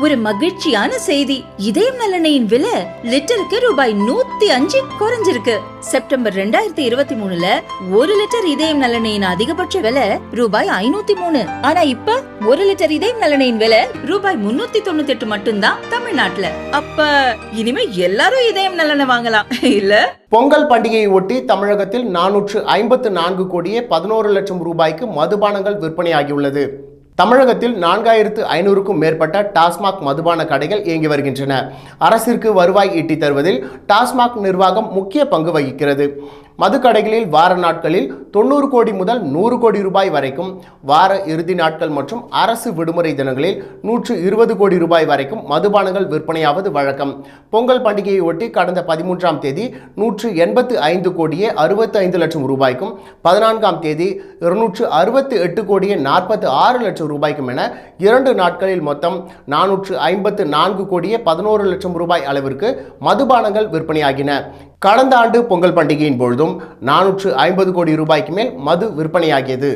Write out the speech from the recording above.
ஒரு மகிழ்ச்சியான செய்தி. இதயம் நல்லெண்ணெயின் விலை லிட்டருக்கு ரூபாய் 105 குறைஞ்சிருக்கு. செப்டம்பர் 2023ல 1 லிட்டர் இதயம் நல்லெண்ணெயின் அதிகபட்ச விலை ரூபாய் 503. ஆனா இப்ப 1 லிட்டர் இதயம் நல்லெண்ணெயின் விலை ரூபாய் 398 மட்டும்தான் தமிழ்நாட்டுல. அப்ப இனிமே எல்லாரும் இதயம் நல்லெண்ணெய் வாங்கலாம் இல்ல? பொங்கல் பண்டிகையை ஒட்டி தமிழகத்தில் 454 கோடியே 11 லட்சம் ரூபாய்க்கு மதுபானங்கள் விற்பனையாகியுள்ளது. தமிழகத்தில் 4500க்கும் மேற்பட்ட டாஸ்மாக் மதுபான கடைகள் இயங்கி வருகின்றன. அரசிற்கு வருவாய் ஈட்டி தருவதில் டாஸ்மாக் நிர்வாகம் முக்கிய பங்கு வகிக்கிறது. மதுக்கடைகளில் வார நாட்களில் 90 கோடி முதல் 100 கோடி ரூபாய் வரைக்கும், வார இறுதி நாட்கள் மற்றும் அரசு விடுமுறை தினங்களில் 120 கோடி ரூபாய் வரைக்கும் மதுபானங்கள் விற்பனையாவது வழக்கம். பொங்கல் பண்டிகையை ஒட்டி கடந்த 13ஆம் தேதி 185 கோடியே 65 லட்சம் ரூபாய்க்கும், 14ஆம் தேதி 268 கோடியே 46 லட்சம் ரூபாய்க்கும் என 2 நாட்களில் மொத்தம் 454 கோடியே 11 லட்சம் ரூபாய் அளவிற்கு மதுபானங்கள் விற்பனையாகின. கடந்த ஆண்டு பொங்கல் பண்டிகையின் பொழுதும் 450 கோடி ரூபாய்க்கு மேல் மது விற்பனையாகியது.